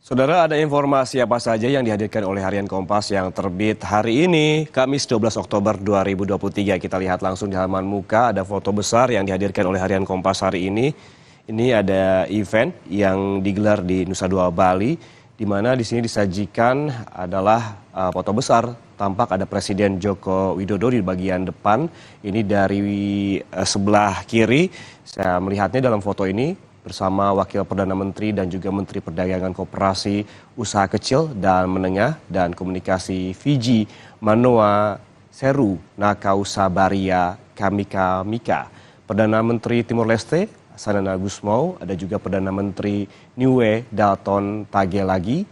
Saudara, ada informasi apa saja yang dihadirkan oleh Harian Kompas yang terbit hari ini, Kamis 12 Oktober 2023. Kita lihat langsung di halaman muka, ada foto besar yang dihadirkan oleh Harian Kompas hari ini. Ini ada event yang digelar di Nusa Dua Bali, di mana di sini disajikan adalah foto besar. Tampak ada Presiden Joko Widodo di bagian depan. Ini dari sebelah kiri, saya melihatnya dalam foto ini bersama Wakil Perdana Menteri dan juga Menteri Perdagangan Koperasi Usaha Kecil dan Menengah dan Komunikasi Fiji, Manoa Seru Nakausabaria Kamika Mika. Perdana Menteri Timor Leste, Sanana Gusmao, ada juga Perdana Menteri Niue Dalton Tagelagi,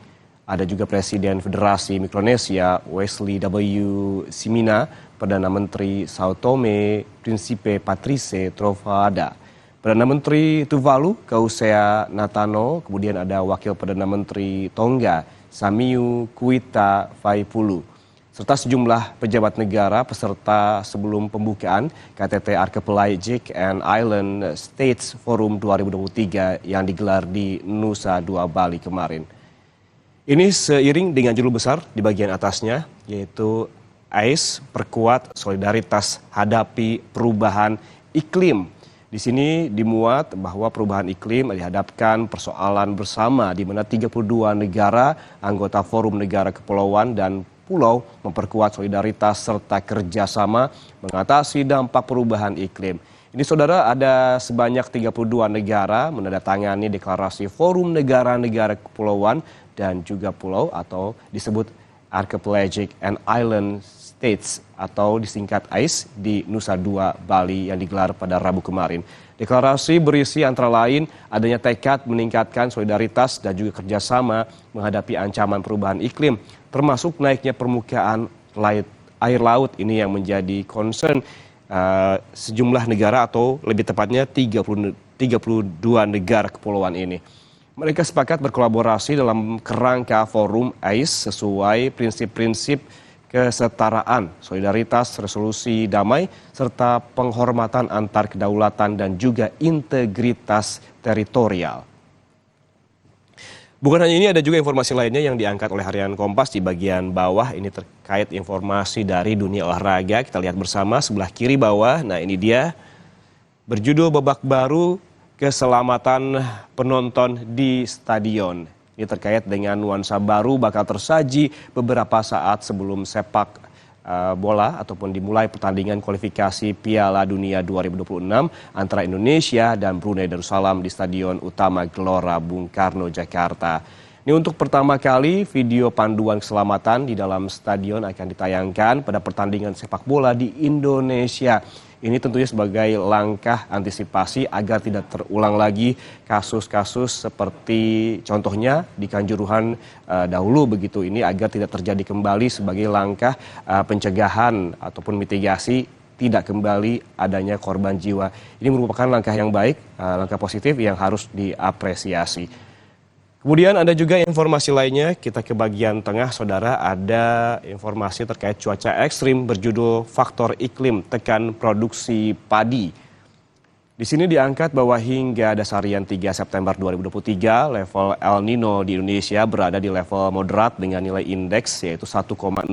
ada juga Presiden Federasi Mikronesia Wesley W. Simina, Perdana Menteri Sao Tome Principe Patrice Trovoada, Perdana Menteri Tuvalu, Kausea Natano, kemudian ada Wakil Perdana Menteri Tonga, Samiu Kuita Faipulu, serta sejumlah pejabat negara peserta sebelum pembukaan KTT Archipelagic and Island States Forum 2023 yang digelar di Nusa Dua Bali kemarin. Ini seiring dengan judul besar di bagian atasnya, yaitu AIS Perkuat Solidaritas Hadapi Perubahan Iklim. Di sini dimuat bahwa perubahan iklim dihadapkan persoalan bersama di mana 32 negara anggota Forum Negara Kepulauan dan Pulau memperkuat solidaritas serta kerjasama mengatasi dampak perubahan iklim. Ini saudara, ada sebanyak 32 negara menandatangani deklarasi Forum Negara-Negara Kepulauan dan juga Pulau atau disebut Archipelagic and Island States atau disingkat AIS di Nusa Dua Bali yang digelar pada Rabu kemarin. Deklarasi berisi antara lain adanya tekad meningkatkan solidaritas dan juga kerjasama menghadapi ancaman perubahan iklim, termasuk naiknya permukaan air laut ini yang menjadi concern sejumlah negara atau lebih tepatnya 32 negara kepulauan ini. Mereka sepakat berkolaborasi dalam kerangka forum AIS sesuai prinsip-prinsip kesetaraan, solidaritas, resolusi damai, serta penghormatan antar kedaulatan dan juga integritas teritorial. Bukan hanya ini, ada juga informasi lainnya yang diangkat oleh Harian Kompas di bagian bawah. Ini terkait informasi dari dunia olahraga. Kita lihat bersama sebelah kiri bawah. Nah, ini dia berjudul babak baru keselamatan penonton di stadion. Ini terkait dengan nuansa baru bakal tersaji beberapa saat sebelum sepak bola ataupun dimulai pertandingan kualifikasi Piala Dunia 2026 antara Indonesia dan Brunei Darussalam di Stadion Utama Gelora Bung Karno, Jakarta. Ini untuk pertama kali video panduan keselamatan di dalam stadion akan ditayangkan pada pertandingan sepak bola di Indonesia. Ini tentunya sebagai langkah antisipasi agar tidak terulang lagi kasus-kasus seperti contohnya di Kanjuruhan dahulu begitu, ini agar tidak terjadi kembali sebagai langkah pencegahan ataupun mitigasi tidak kembali adanya korban jiwa. Ini merupakan langkah yang baik, langkah positif yang harus diapresiasi. Kemudian ada juga informasi lainnya, kita ke bagian tengah saudara, ada informasi terkait cuaca ekstrim berjudul Faktor Iklim Tekan Produksi Padi. Di sini diangkat bahwa hingga dasarian 3 September 2023, level El Nino di Indonesia berada di level moderat dengan nilai indeks yaitu 1,68.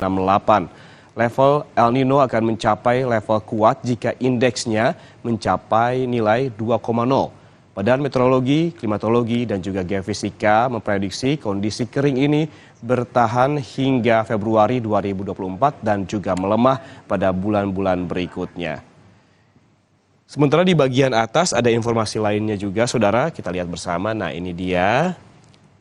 Level El Nino akan mencapai level kuat jika indeksnya mencapai nilai 2,0. Badan Meteorologi, Klimatologi, dan juga Geofisika memprediksi kondisi kering ini bertahan hingga Februari 2024 dan juga melemah pada bulan-bulan berikutnya. Sementara di bagian atas ada informasi lainnya juga, saudara. Kita lihat bersama. Nah, ini dia.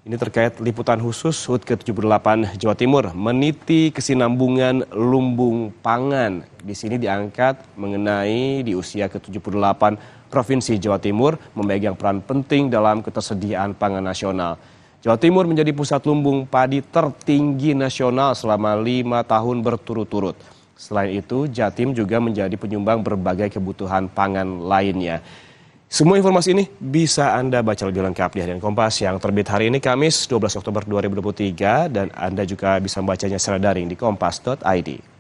Ini terkait liputan khusus HUT ke-78 Jawa Timur, meniti kesinambungan lumbung pangan. Di sini diangkat mengenai di usia ke-78 Provinsi Jawa Timur memegang peran penting dalam ketersediaan pangan nasional. Jawa Timur menjadi pusat lumbung padi tertinggi nasional selama 5 tahun berturut-turut. Selain itu, Jatim juga menjadi penyumbang berbagai kebutuhan pangan lainnya. Semua informasi ini bisa Anda baca lebih lengkap di Harian Kompas yang terbit hari ini Kamis 12 Oktober 2023 dan Anda juga bisa membacanya secara daring di kompas.id.